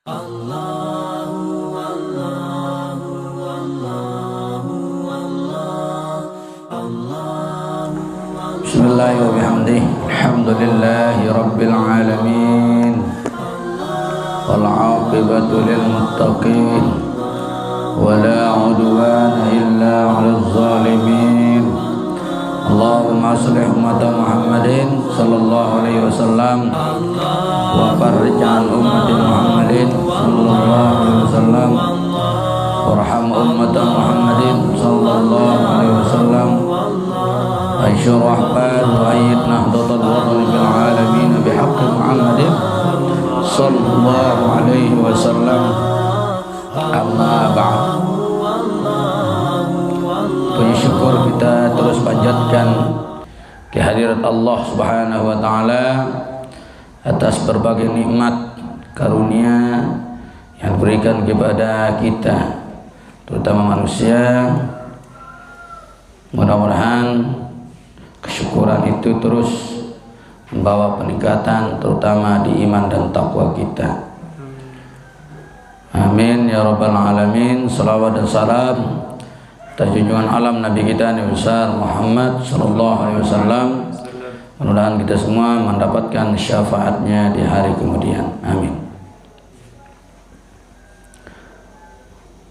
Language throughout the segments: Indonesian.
Bismillahirrahmanirrahim. Alhamdulillahi rabbil alamin. Wal 'aqibatu lil muttaqin. Wala 'udwana illa 'alal zalimin. Allahumma shalli ummata Muhammadin sallallahu alaihi wasallam wa farrij an ummati Muhammadin sallallahu alaihi wasallam. Warham ummata Muhammadin sallallahu alaihi wasallam. Ansyur rahman wa ayyid nahdatal wadani bil alamin bihaqqi Muhammadin sallallahu alaihi wasallam. Amma ba'd. Puji syukur kita terus panjatkan kehadirat Allah Subhanahu wa taala atas berbagai nikmat karunia yang diberikan kepada kita, terutama manusia. Mudah-mudahan kesyukuran itu terus membawa peningkatan, terutama di iman dan takwa kita. Amin ya rabbal alamin. Salawat dan salam atas junjungan alam Nabi kita Nabi besar Muhammad sallallahu alaihi wasallam. Mudah-mudahan kita semua mendapatkan syafaatnya di hari kemudian. Amin.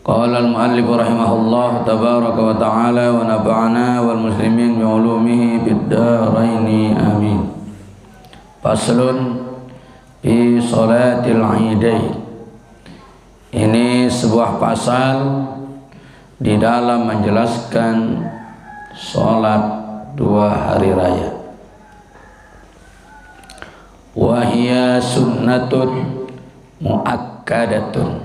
Qala al-muallif rahimahullah tabaraka wa ta'ala wa nafa'ana wal muslimin bi ulumihi bid daraini amin. Faslun fi salatil idain. Ini sebuah pasal di dalam menjelaskan salat dua hari raya. Wa hiya sunnatun muakkadatun.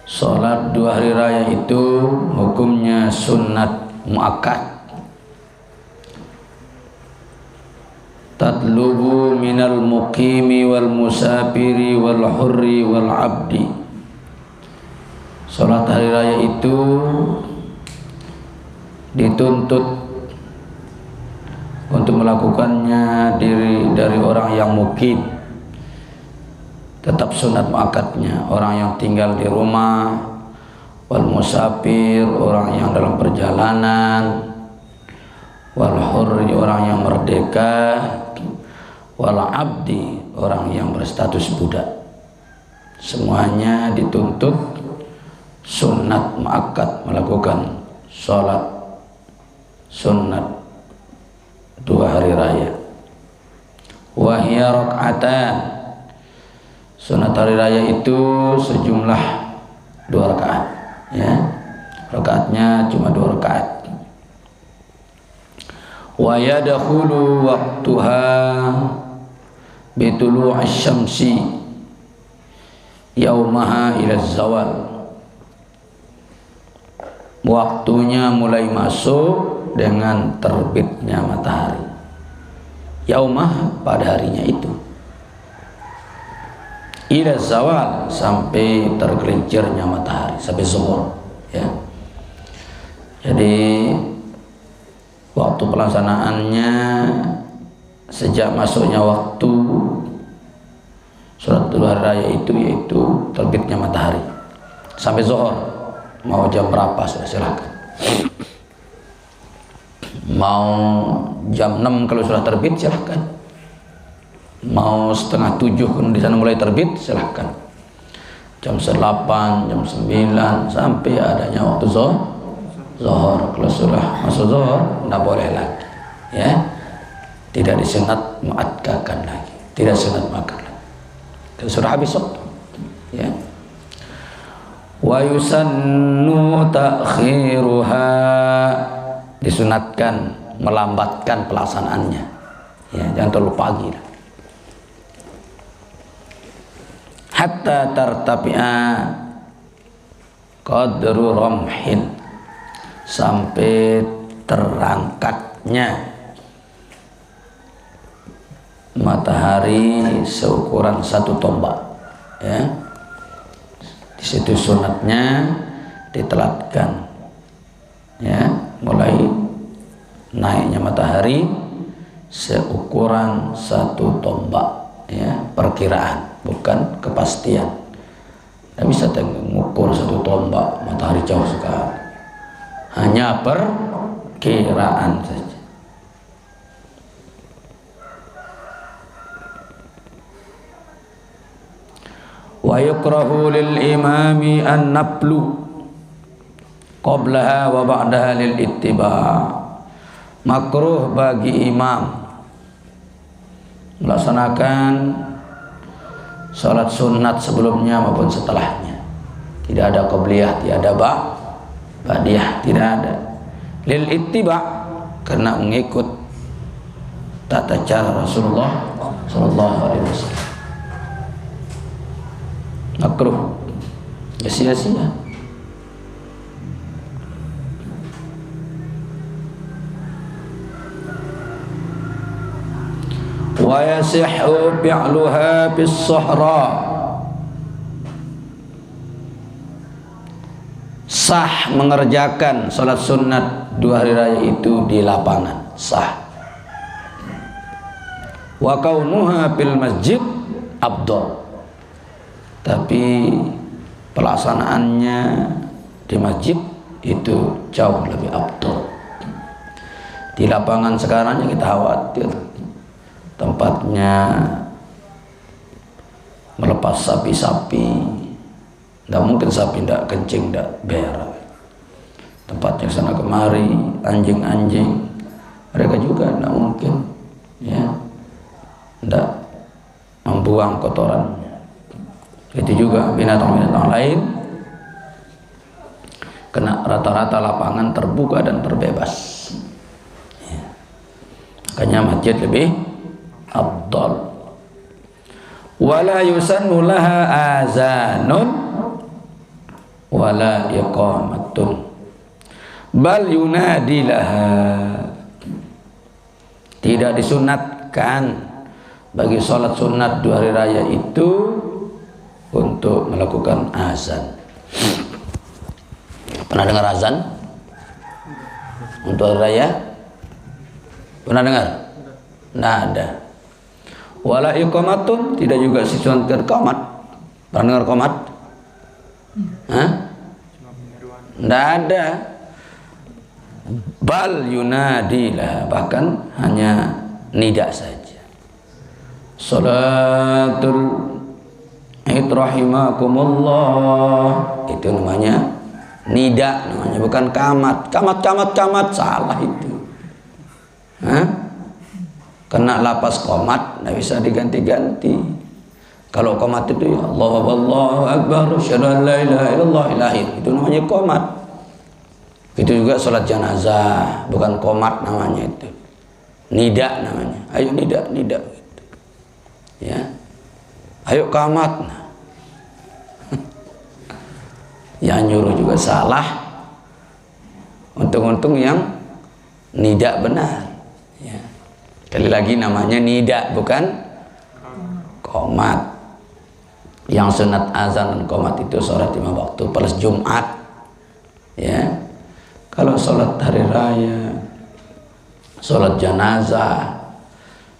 Salat dua hari raya itu hukumnya sunnat muakkad. Tatlubu minal muqimi wal musafiri wal hurri wal abdi. Salat hari raya itu dituntut untuk melakukannya dari orang yang mukim, tetap sunat muakkadnya, orang yang tinggal di rumah, wal musafir, orang yang dalam perjalanan, wal hurri, orang yang merdeka, wal abdi, orang yang berstatus budak. Semuanya dituntut sunat muakkad, melakukan sholat sunat dua hari raya. Wa hiya rak'atan. Sunat hari raya itu sejumlah 2 rakaat, ya. Rakaatnya cuma 2 rakaat. Wa yadkhulu waqtuha bitulu'asy syamsi yaumaha ila zawal. Waktunya mulai masuk dengan terbitnya matahari. Yaumah, pada harinya itu. Ila zawal, sampai tergelincirnya matahari, sampai zuhur, ya. Jadi waktu pelaksanaannya sejak masuknya waktu salat dua hari raya itu, yaitu terbitnya matahari, sampai zuhur. Mau jam berapa sudah silakan. Mau jam 6 kalau sudah terbit silahkan. Mau setengah 7 kalau di sana mulai terbit silahkan. Jam 8, jam 9 sampai adanya waktu zuhur. Kalau sudah masuk zuhur tidak boleh lagi, ya. Tidak disunat muakkadkan lagi, tidak sunat muakkad lagi. Kalau sudah habis waktu, ya. Wa yusannu ta'khiruha, disunatkan melambatkan pelaksanaannya, ya, jangan terlalu pagi lah. Hatta tartafi'a qadru ramhin, sampai terangkatnya matahari seukuran 1 tombak, ya. Di situ sunatnya ditelatkan, ya, mulai naiknya matahari seukuran 1 tombak, ya, perkiraan. bukan kepastian. Tidak bisa mengukur satu tombak matahari jauh sekali, hanya perkiraan saja. Wa yukrahu lil imami an naflu qablaha wa ba'daha lil ittiba'. Makruh bagi imam melaksanakan salat sunat sebelumnya maupun setelahnya. Tidak ada qabliyah, tidak ada ba'diyah, tidak ada. Lil ittiba', karena mengikut tata cara Rasulullah sallallahu alaihi wasallam. Makruh, ya sia-sia. Wa yasihhu fi'luha bis-sahra, sah mengerjakan salat sunat 2 hari raya itu di lapangan, sah. Wa kaunuha fil masjid afdal, tapi pelaksanaannya di masjid itu jauh lebih afdal. Di lapangan sekarang kita khawatir tempatnya melepas sapi-sapi, tidak mungkin sapi tidak kencing, tidak berak. Tempatnya sana kemari, anjing-anjing, mereka juga tidak mungkin, ya, tidak membuang kotorannya. Itu juga binatang-binatang lain, kena rata-rata lapangan terbuka dan terbebas. Ya. Makanya masjid lebih afdal. Wala yusannu laha azanun wala iqamatun bal yunadi laha. Tidak disunatkan bagi sholat sunat 2 hari raya itu untuk melakukan azan. Pernah dengar azan untuk hari raya? Pernah dengar? Tidak ada. Wala iqamatun, tidak juga disunatkan qomat. Pernah dengar qomat? Hah? Tidak ada. Bal yunadilah, bahkan hanya nida saja. Salatul Id rahimakumullah, itu namanya nida, namanya bukan kamat. Kamat salah itu. Hah? Kena lapas qomat, tidak bisa diganti-ganti. Kalau qomat itu ya Allahu Akbar, asyhadu an la ilaha illallah, itu namanya qomat. Itu juga sholat jenazah, bukan qomat namanya itu. Nida namanya. Ayo nida. Gitu. Ya. Ayo qamat. Yang nyuruh juga salah. Untung-untung yang nida benar. Ya. Sekali lagi namanya nida, bukan qomat. Yang sunat azan dan qomat itu sholat 5 waktu plus Jumat. Ya. Kalau sholat hari raya, sholat jenazah,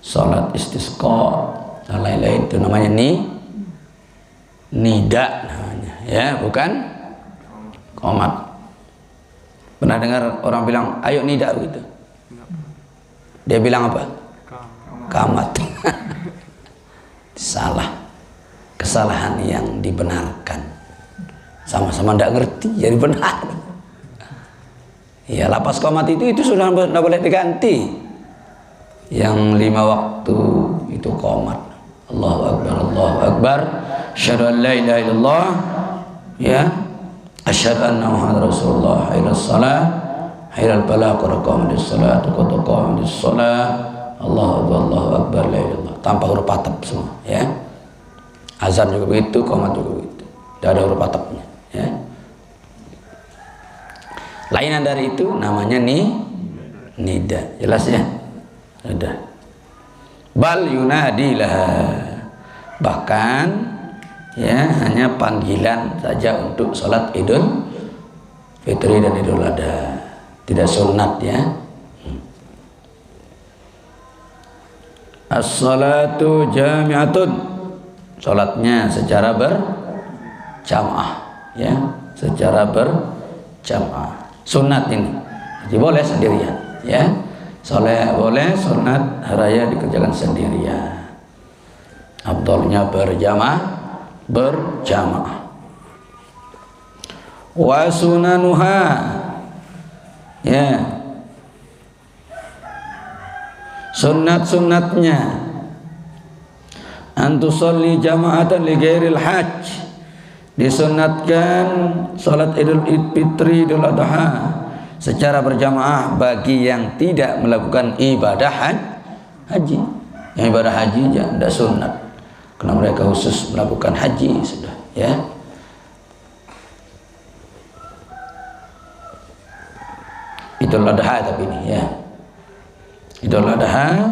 sholat istisqa dan lain-lain, itu namanya nida namanya, ya, bukan qomat. Pernah dengar orang bilang ayo nida gitu? Dia bilang apa? Qamat. Salah. Kesalahan yang dibenarkan. Sama-sama tidak ngerti, jadi benar. Ya, lapas qomat itu sudah tidak boleh diganti. Yang 5 waktu itu qomat. Allahu Akbar, asyhadu an la ilaha illallah, ya, asyhadu anna Muhammadar Rasulullah, hayyas shalah, hayyal falah, qad qamatis shalah, qad qamatis shalah, Allahu Akbar, la ilaha illallah, tanpa huruf atap semua, ya. Azan juga begitu, qomat juga begitu, tidak ada huruf atapnya, ya. Lainan dari itu namanya nida, jelas ya? Sudah. Bal yunadilah, bahkan ya hanya panggilan saja untuk sholat Idul Fitri dan Idul Adha, tidak sunat ya. As-salatu jami'atun, sholatnya secara berjamaah, ya, secara berjamaah. Sunat ini, jadi boleh sendirian, ya, boleh sunat raya dikerjakan sendirian. Afdalnya berjamaah. Wa sunanuha, ya, sunat-sunatnya antusalli jama'atan li ghairil hajj, disunatkan salat Idul Fitri, Idul Adha secara berjamaah bagi yang tidak melakukan ibadah haji. Yang ibadah haji tidak sunat karena mereka khusus melakukan haji sudah, ya. Idul Adha tapi ini, ya, Idul Adha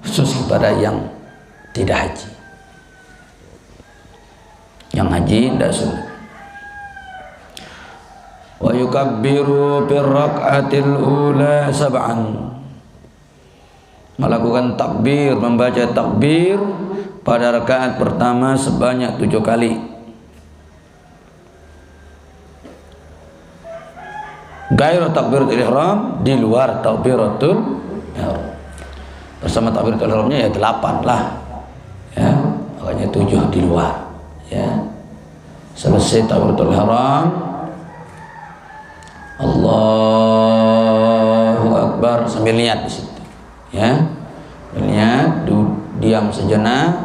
khusus kepada yang tidak haji. Yang haji tidak sunat. Wa yukabbiru fir rak'atil ula sab'an, melakukan takbir, membaca takbir pada rakaat pertama sebanyak 7 kali. Gairu takbiratul ihram, di luar takbiratul ihram. Bersama takbiratul ihramnya ya 8 lah, ya, makanya 7 di luar, ya. Selesai takbiratul ihram, Allahu Akbar, sambil niat di situ, ya, niat, diam sejenak,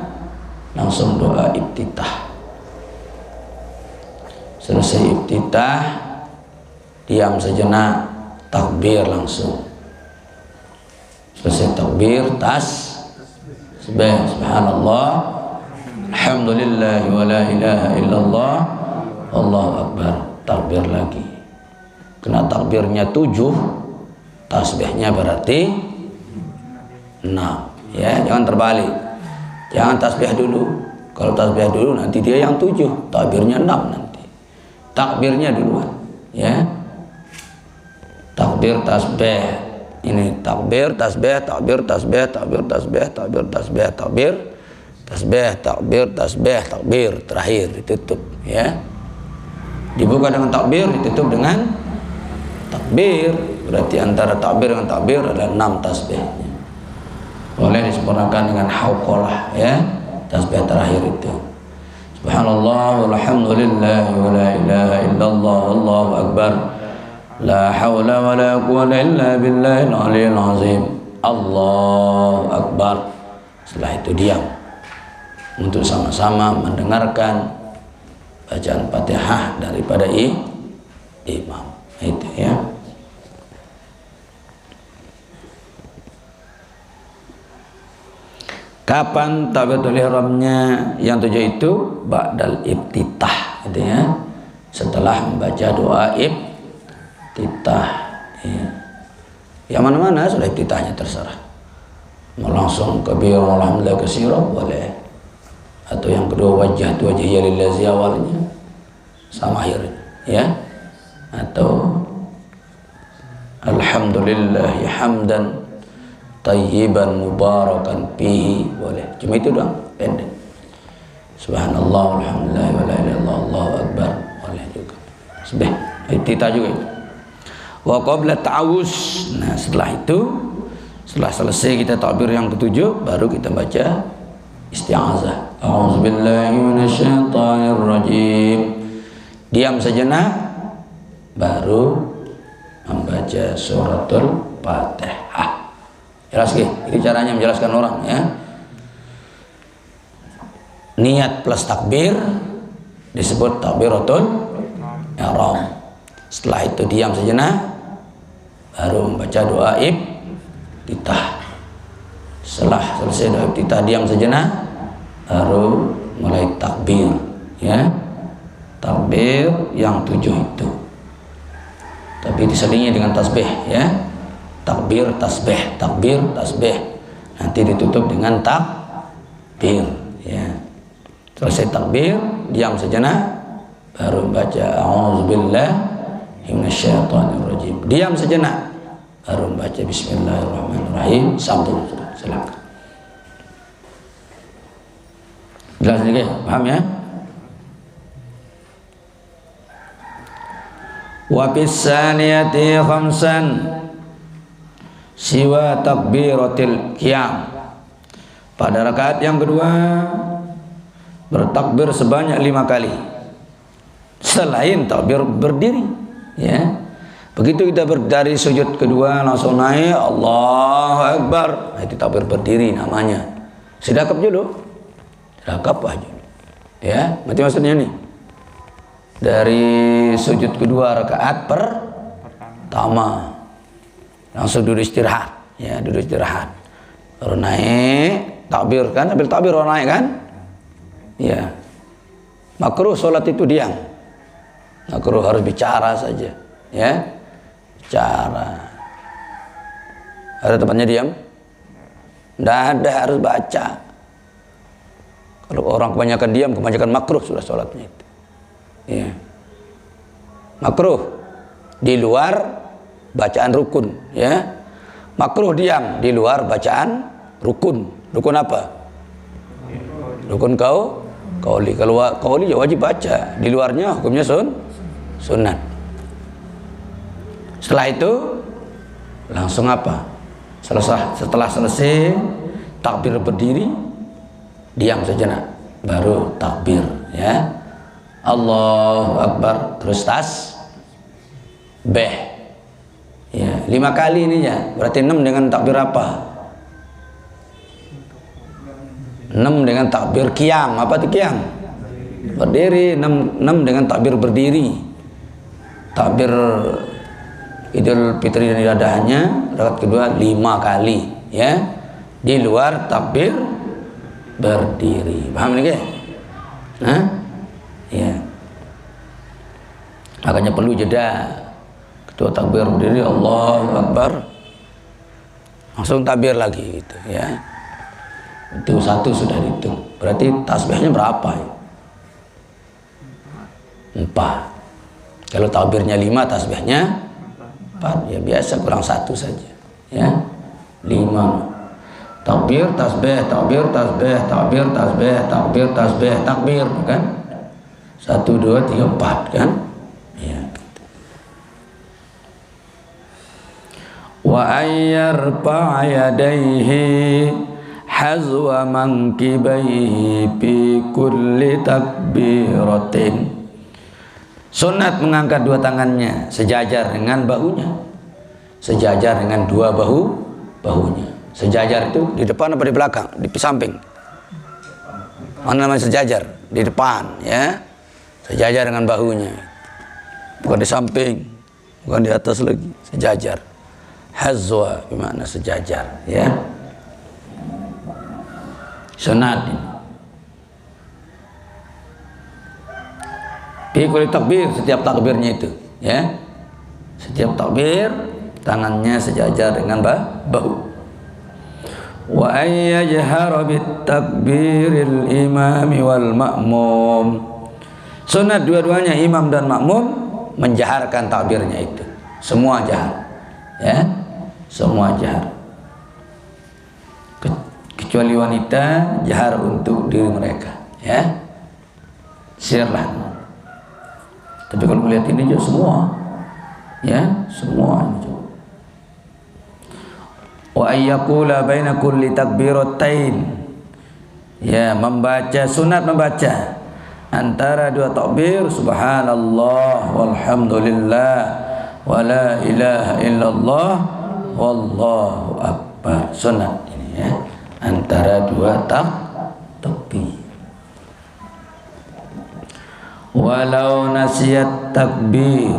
langsung doa iftitah. Selesai iftitah, diam sejenak, takbir langsung. Selesai takbir, tasbih, subhanallah, alhamdulillah, wa la ilaha illallah, Allahu Akbar, takbir lagi. Kena takbirnya 7, tasbihnya berarti 6, ya, jangan terbalik. Jangan tasbih dulu. Kalau tasbih dulu nanti dia yang 7, takbirnya 6 nanti. Takbirnya duluan, ya. Takbir, tasbih, ini takbir, tasbih, takbir, tasbih, takbir, tasbih, takbir, tasbih, takbir, tasbih, takbir, tasbih, takbir, terakhir ditutup, ya. Dibuka dengan takbir, ditutup dengan takbir. Berarti antara takbir dengan takbir adalah 6 tasbihnya. Boleh disempurnakan dengan hauqalah, ya, tasbih terakhir itu. Subhanallah walhamdulillah wa la ilaha illallah wallahu akbar. La haula wa la quwwata illa billahil aliyyil azim. Allahu akbar. Setelah itu diam untuk sama-sama mendengarkan bacaan Fatihah daripada imam. Itu, ya. Kapan takbiratul ihramnya yang 7 itu? Ba'dal iftitah, gitu, ya. Setelah membaca doa iftitah, ya. Yang mana-mana sudah iftitahnya terserah. Mau langsung kabir alhamdulillah katsira boleh. Atau yang kedua wajah lillazi awalnya sama akhirnya, ya. Atau alhamdulillah hamdan tayyiban mubarakan fihi boleh. Cuma itu doang, pendek. Subhanallah alhamdulillah wa la ilaha illallah Allahu akbar boleh juga. Sebeh iftitah juga itu. Wa qabla ta'awuz. Nah, setelah itu, setelah selesai kita takbir yang ke-7, baru kita baca isti'azah. A'udzubillahi minasyaitonir rajim. Diam sejenak, baru membaca suratul Fatihah. Jelas ke? Itu caranya menjelaskan orang, ya. Niat plus takbir disebut takbiratul ihram. Setelah itu diam sejenak, baru membaca doa iftitah. Setelah selesai doa iftitah, diam sejenak, baru mulai takbir, ya. Takbir yang 7 itu. Tapi diselingi dengan tasbih, ya. Takbir, tasbih, takbir, tasbih. Nanti ditutup dengan takbir, ya. Selesai takbir, diam sejenak, baru baca a'udzubillahi minasyaitonirrajim. Diam sejenak, baru baca bismillahirrahmanirrahim. Sambung, silakan. Jelas ini, paham ya? Wa bisaniyati khamsan siwa takbiratil qiyam. Pada rakaat yang kedua bertakbir sebanyak 5 kali selain takbir berdiri, ya. Begitu kita dari sujud kedua langsung naik Allahu Akbar, itu takbir berdiri namanya. Sedekap dulu, sedekap aja, ya. Berarti maksudnya nih dari sujud kedua rakaat pertama langsung duduk istirahat, ya, duduk istirahat, baru naik takbir kan, ambil takbir orang naik kan, ya. Makruh sholat itu diam, makruh harus bicara saja, ya, bicara. Ada tempatnya diam? Tidak ada, harus baca. Kalau orang kebanyakan diam, kebanyakan makruh sudah sholatnya itu, ya. Makruh di luar bacaan rukun, ya. Makruh diam di luar bacaan rukun. Rukun apa? Rukun qauli. Kalau qauli ya wajib baca, di luarnya hukumnya sunat. Setelah itu langsung apa? Setelah selesai takbir berdiri, diam sejenak, baru takbir, ya. Allahu Akbar, terus tasbih, ya, 5 kali ini, ya. Berarti 6 dengan takbir apa? 6 dengan takbir qiyam. Apa itu qiyam? Berdiri. 6 dengan takbir berdiri. Takbir Idul Fitri dan Idul Adhanya rakaat kedua 5 kali, ya, di luar takbir berdiri. Paham ini, Hah? Ya. Makanya perlu jeda. Ketua takbir berdiri Allahu Akbar, langsung takbir lagi gitu, ya. Itu 1 sudah dihitung. Berarti tasbihnya berapa, ya? 4. Kalau takbirnya 5, tasbihnya 4. Ya biasa, kurang 1 saja, ya. 5. Takbir, tasbih, takbir, tasbih, takbir, tasbih, takbir, tasbih, takbir, kan? 1, 2, 3, 4, kan? Ya. Wa ayyarfa yadayhi hazwa mankibaihi fi kulli takbiratin. Sunat mengangkat 2 tangannya sejajar dengan bahunya, sejajar dengan 2 bahunya. Sejajar itu di depan apa di belakang? Di samping. Mana namanya sejajar? Di depan, ya. Sejajar dengan bahunya, bukan di samping, bukan di atas lagi. Sejajar. Hazwa bermakna sejajar, ya. Sunat. Fikul takbir, setiap takbirnya itu, ya. Setiap takbir tangannya sejajar dengan bahu. Wa ayyajhara bit takbiril imami wal ma'mum. Sunat dua-duanya, imam dan makmum, menjaharkan takbirnya itu. Semua jahar, ya. Semua jahar. Kecuali wanita jahar untuk diri mereka, ya. Sirlah. Tapi kalau melihat ini juga semua, ya, semua. Wa ayyaqula baina kulli takbiratain, ya, membaca, sunat membaca antara 2 takbir subhanallah walhamdulillah wa la ilaha illallah wallahu akbar. Sunat ini, ya, antara 2 takbir. Walau nasiyat takbir,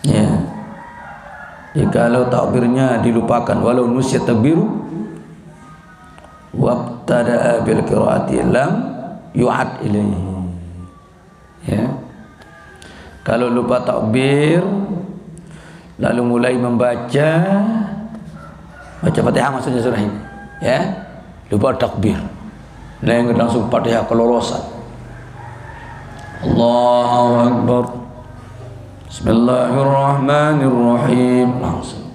ya, jikalau takbirnya dilupakan, walau nasiyat takbiru wabtada'a bil qiraati lam yu'ad ilaihi, ya. Kalau lupa takbir lalu mulai membaca Fatihah, maksudnya surah ini, ya, lupa takbir, langsung Fatihah kelolosan. Allahu Akbar, Bismillahirrahmanirrahim, langsung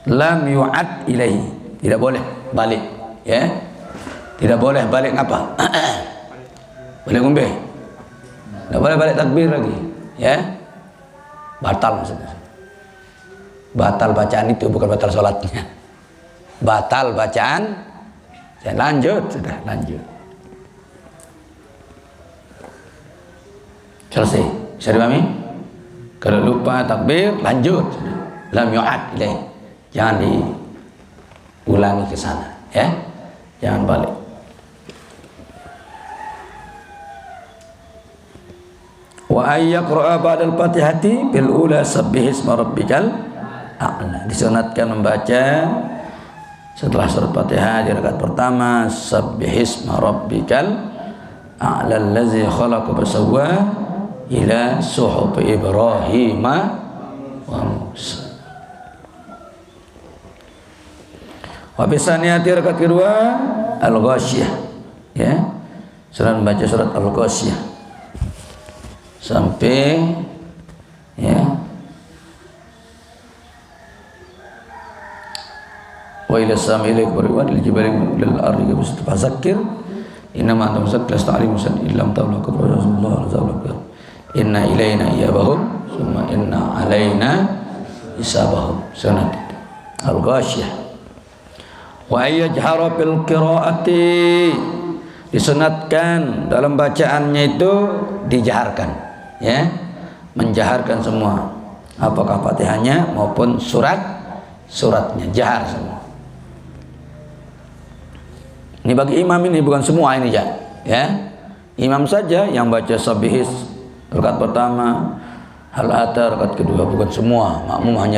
lam yu'ad ilaihi, tidak boleh balik, ya. Tidak boleh balik apa? Balik ngombe. Tidak boleh balik takbir lagi, ya. Batal maksudnya. Batal bacaan itu, bukan batal sholatnya. Batal bacaan. Ya, lanjut, sudah lanjut. Selesai. Bisa dipahami? Kalau lupa takbir, lanjut. Lam yu'ad ilaih. Jangan diulangi ke sana, ya. Jangan balik. Wa ayyaqra'a ba'dal Fatihati bil ula sabbihisma rabbikal a'la. Disunatkan membaca setelah surat Fatihah di rakaat pertama sabbihisma rabbikal a'la allazi khalaqa fasawwa ila suhuf Ibrahim wa Musa. Wa bisaniyati rakaat kedua al-ghasyiyah, ya. Surat membaca surat al-ghasyiyah sampai, ya, wa ila sam'i ilaik wa lil jibali lil ardi fazakkir innama anta muzakkir lasta alim musan illam ta'lamu rasulullah sallallahu inna ilaina iyabahum summa inna alaina hisabahum. Sunat al-ghasyiyah. Wa yajharu bil qiraati, disunatkan dalam bacaannya itu dijaharkan, ya, menjaharkan semua, apakah Fatihahnya maupun suratnya, jahar semua. Ini bagi imam, ini bukan semua ini, ya. Imam saja yang baca sabihis rakaat pertama, hal ata rakaat kedua, bukan semua. Makmum hanya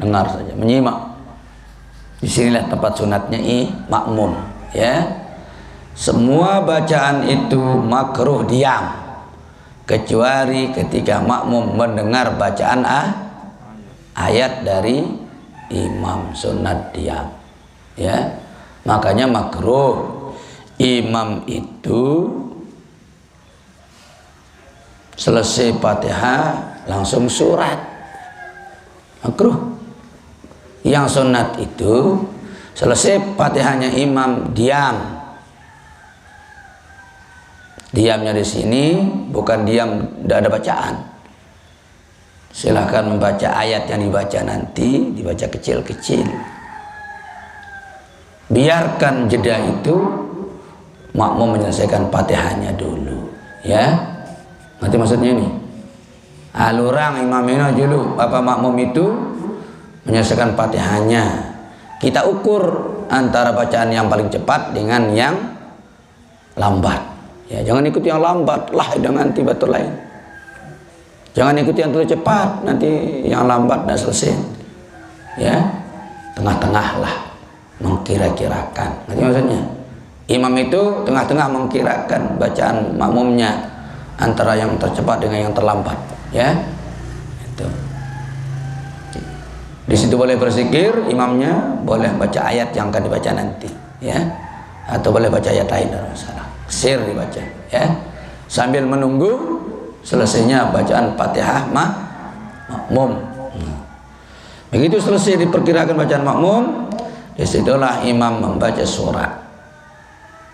dengar saja, menyimak. Disinilah tempat sunatnya makmum, ya. Semua bacaan itu makruh diam, kecuali ketika makmum mendengar bacaan ayat dari imam, sunat diam, ya. Makanya makruh imam itu selesai Fatihah langsung surat, makruh. Yang sunat itu selesai Fatihahnya imam diam. Diamnya di sini bukan diam, tidak ada bacaan. Silahkan membaca ayat yang dibaca nanti, dibaca kecil-kecil. Biarkan jeda itu makmum menyelesaikan Fatihahnya dulu, ya. Nanti maksudnya ini, alurang imam ini dulu, apa makmum itu menyelesaikan Fatihahnya. Kita ukur antara bacaan yang paling cepat dengan yang lambat. Ya, jangan ikut yang lambat lah dengan tiba-tiba lain. Jangan ikut yang terlalu cepat, nanti yang lambat dah selesai. Ya, tengah-tengah lah, mengkira-kirakan. Nanti maksudnya, imam itu tengah-tengah mengkirakan bacaan makmumnya antara yang tercepat dengan yang terlambat. Ya, itu. Di situ boleh berzikir, imamnya boleh baca ayat yang akan dibaca nanti, ya, atau boleh baca ayat lain, tidak masalah. Sir dibaca, ya, sambil menunggu selesainya bacaan Fatihah makmum. Begitu selesai diperkirakan bacaan makmum, disitulah imam membaca surat.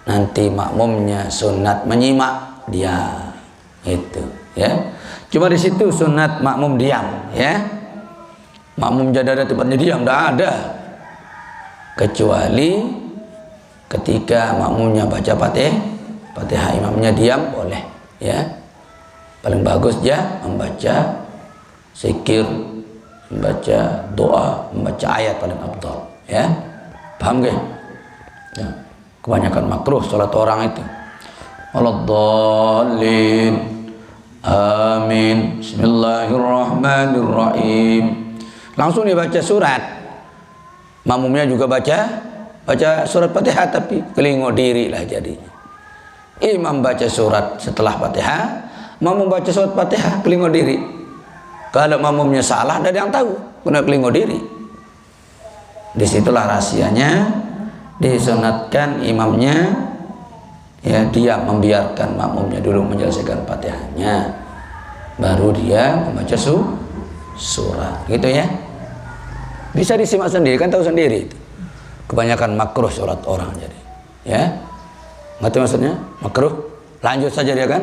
Nanti makmumnya sunat menyimak dia, itu, ya. Cuma di situ sunat makmum diam, ya. Makmum jadi ada tempatnya diam, tidak ada, kecuali ketika makmumnya baca Fatihah, imamnya diam boleh, ya. Paling bagus ya membaca zikir, membaca doa, membaca ayat paling afdal, ya. Paham gak? Ya. Kebanyakan makruh salat orang itu. Waladhdallin. Amin. Bismillahirrahmanirrahim. Langsung dibaca surat. Makmumnya juga baca surat Fatihah, tapi kelingo diri lah jadinya. Imam baca surat setelah Fatihah, makmum baca surat Fatihah, kelingo diri. Kalau makmumnya salah, tidak ada yang tahu, kena kelingo diri. Disitulah rahasianya, disunatkan imamnya, ya, dia membiarkan makmumnya dulu menyelesaikan Fatihahnya, baru dia membaca surat, gitu ya. Bisa disimak sendiri, kan tahu sendiri itu. kebanyakan makruh sholat orang jadi. Ya, ngerti maksudnya? Makruh. Lanjut saja dia kan?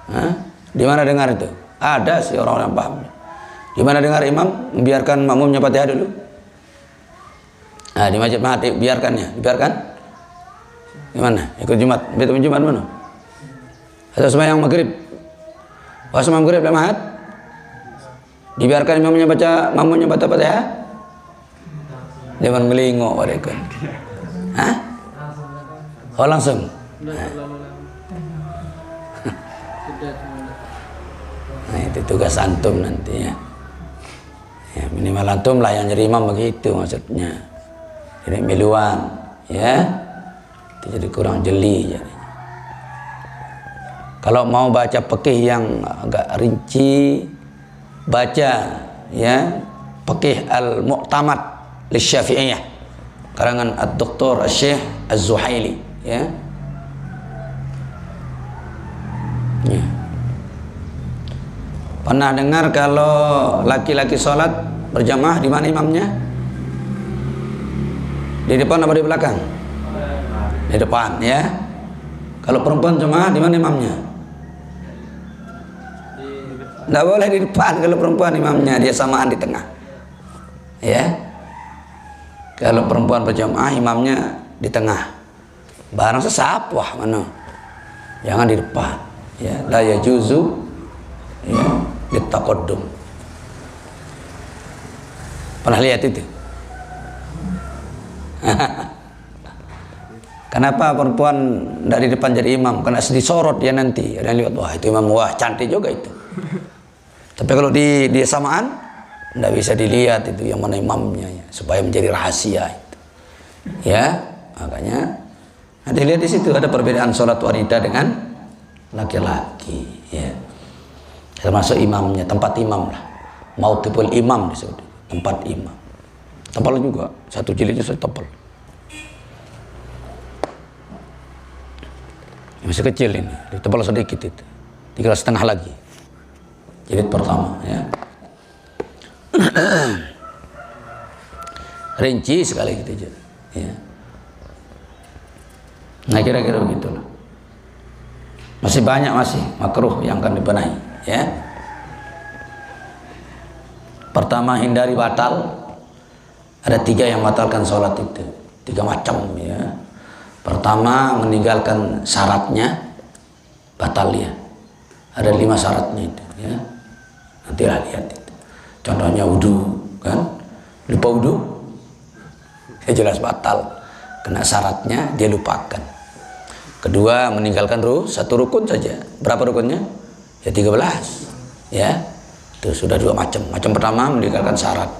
Hah? Di mana dengar itu? Ada sih orang-orang paham. Di mana dengar imam membiarkan makmumnya Fatihah dulu? Nah, di masjid Mahat biarkannya, dibiarkan? Di mana? Ikut Jumat, betul Jumat mana? Atau sembahyang maghrib? Pas sembahyang maghrib di Mahat? Dibiarkan imamnya makmumnya baca Fatihah? Jangan melingok mereka. Hah? Oh langsung? Nah itu tugas antum nanti ya. Ya minimal antum lah yang jadi imam begitu maksudnya. Jadi miluan ya. Itu jadi kurang jeli jadi. Kalau mau baca fikih yang agak rinci, baca ya fikih al-mu'tamad lisyafi'iyah karangan ad-doktor Syekh Az-Zuhaili ya. Ya. Pernah dengar kalau laki-laki sholat berjamaah di mana imamnya? Di depan apa di belakang? Di depan ya. Kalau perempuan jamaah di mana imamnya? Tidak boleh di depan kalau perempuan imamnya, dia samaan di tengah. Ya. Kalau perempuan berjamaah imamnya di tengah. Barang sesap wah mana? Jangan di depan. Ya, la yajuzu ya ditaqaddum. Pernah lihat itu? Kenapa perempuan dari depan jadi imam? Karena disorot dia nanti. Ada yang lihat, wah itu imam, wah cantik juga itu. Tapi kalau di samaan, tidak bisa dilihat itu yang mana imamnya, ya, supaya menjadi rahasia itu. Ya, makanya ada lihat di situ ada perbedaan sholat wanita dengan laki-laki. Ya, termasuk imamnya, tempat imam lah. Mauqiful imam disebut, tempat imam. Tebal juga, satu jilidnya sudah tebal. Masih kecil ini, tebal sedikit itu, 3,5 lagi. Jilid pertama, ya. Rinci sekali gitu aja. Ya. Nah kira-kira begitulah. Masih banyak makruh yang akan dibenahi. Ya. Pertama hindari batal. Ada 3 yang batalkan sholat itu. 3 macam ya. Pertama meninggalkan syaratnya batal ya. Ada 5 syaratnya itu ya. Nantilah lihat itu. Contohnya wudu kan. Lupa wudu ya jelas batal. Kena syaratnya dia lupakan. Kedua meninggalkan satu rukun saja. Berapa rukunnya? Ya 13 ya. Itu sudah 2 macam. Macam pertama meninggalkan syarat.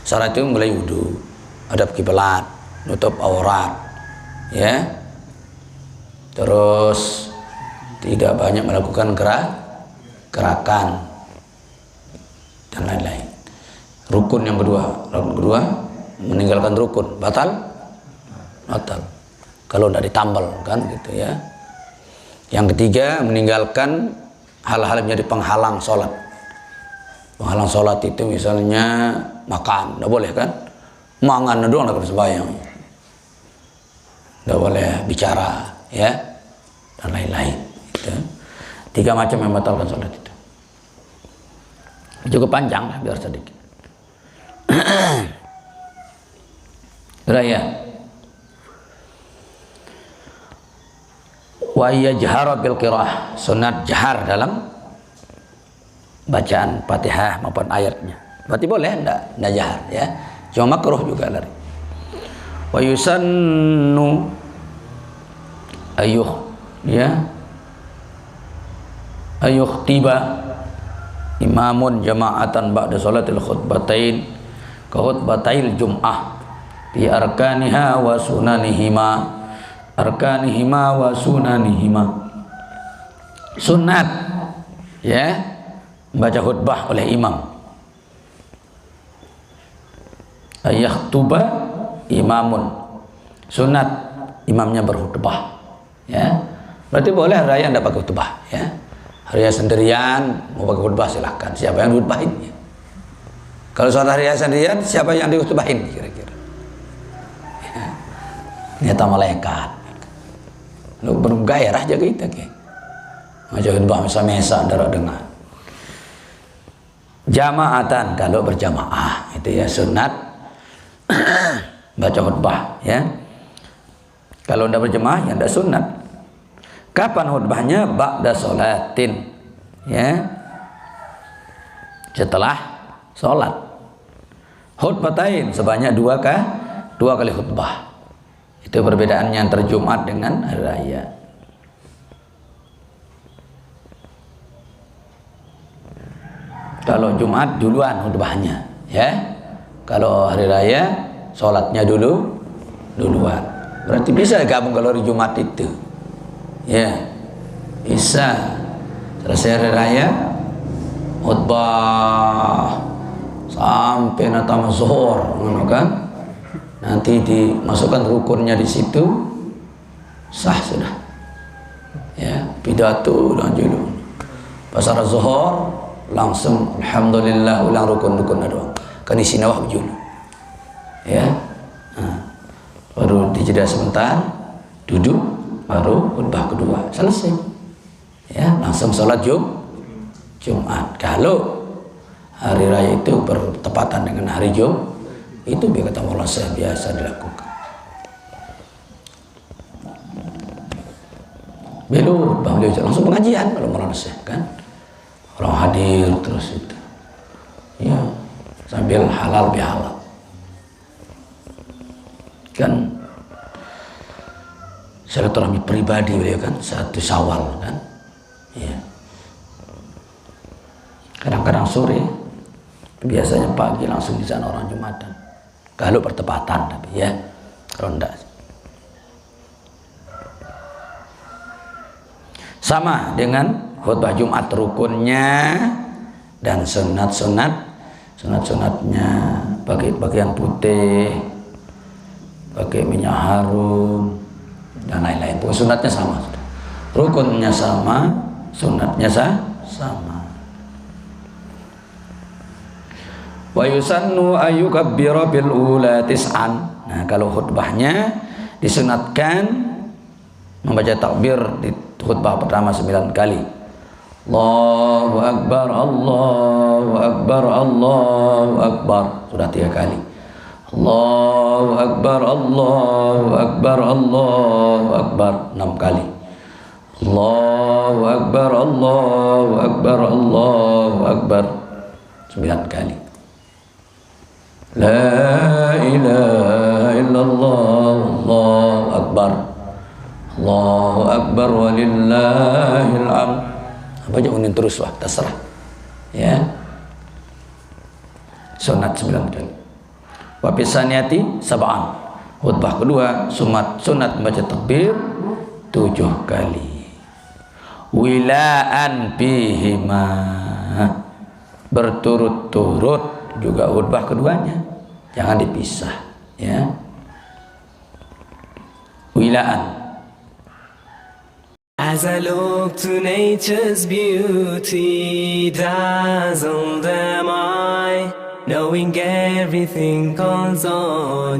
Syarat itu mulai wudu, hadap kiblat, nutup aurat, ya. Terus tidak banyak melakukan gerakan dan lain-lain. Rukun yang kedua meninggalkan rukun, batal. Kalau tidak ditambal kan gitu ya. Yang ketiga meninggalkan hal-hal yang menjadi penghalang sholat. Penghalang sholat itu misalnya makan, tidak boleh kan? Mangan doang tidak sembahyang. Tidak boleh bicara, ya, dan lain-lain. Gitu. 3 macam yang membatalkan sholat itu. Cukup panjang lah, biar sedikit. Raya. Wa yajhara bil qiraah, sunat jahar dalam bacaan Fatihah maupun ayatnya. Berarti boleh enggak jahar ya. Cuma makruh juga lari. Wa yusannu ayuh tiba imamun jama'atan ba'da salatil khutbatain ka khutbatail jum'ah bi arkaniha wa sunanihima sunat ya baca khutbah oleh imam. Ayakhtuba imamun, sunat imamnya berkhutbah ya. Berarti boleh hari yang tidak pakai khutbah ya. Hari sendirian mau pakai khutbah silahkan, siapa yang khutbahin ya. Kalau sholat hari sendirian siapa yang dikhutbahin kira-kira Ternyata malaikat. Lu bergairah jaga kita ke. Macam khutbah mesa-mesa darah dengar. Jamaatan kalau berjamaah itu ya sunat baca khutbah ya. Kalau tidak berjamaah ya tidak sunat. Kapan khutbahnya? Ba'da sholatin ya. Setelah sholat. Khutbatain sebanyak dua kali khutbah. Itu perbedaannya antara Jumat dengan hari raya. Kalau Jumat duluan khutbahnya ya. Kalau hari raya sholatnya duluan. Berarti bisa gabung kalau hari Jumat itu ya, bisa. Selesai hari raya khutbah sampai natama zuhur kan, nanti dimasukkan rukunnya di situ, sah sudah ya. Pidato dan judul pasar zuhur langsung alhamdulillah ulang rukun-rukun doang kan isi nawah judul ya. Baru dijeda sebentar, duduk, baru khutbah kedua selesai ya, langsung sholat Jumat. Kalau hari raya itu bertepatan dengan hari Jumat, itu biar kata Allah biasa dilakukan. Belum beliau langsung pengajian kalau Maulana Syekh kan, orang hadir terus itu ya, sambil halal bihalal kan. Silaturahmi pribadi beliau kan, 1 Syawal kan ya. Kadang-kadang sore, biasanya pagi langsung di sana orang Jumatan. Kalau bertepatan tapi ya, kalau enggak. Sama dengan khutbah Jumat, rukunnya dan sunat-sunatnya pakai pakaian putih, pakai minyak harum dan lain-lain. Sunatnya sama, rukunnya sama, sunatnya sama. Wa yusannu ayyukabbira bil ula tis'an. Nah, kalau khutbahnya disunatkan membaca takbir di khutbah pertama 9 kali. Allahu akbar, Allahu akbar, Allahu akbar. Sudah 3 kali. Allahu akbar, Allahu akbar, Allahu akbar. 6 kali. Allahu akbar, Allahu akbar, Allahu akbar. 9 kali. La ilaha illallah, Allahu akbar, Allahu akbar walillahil hamd. Baca unin terus wah, terserah ya. Sunat 9 kali. Wa bisaniyati sab'an. Khutbah kedua sunat membaca takbir 7 kali. Wilaan bihima, berturut-turut juga khutbah keduanya, jangan dipisah ya. Wilaan. As I look to nature's beauty, dazzled am I, knowing everything goes on.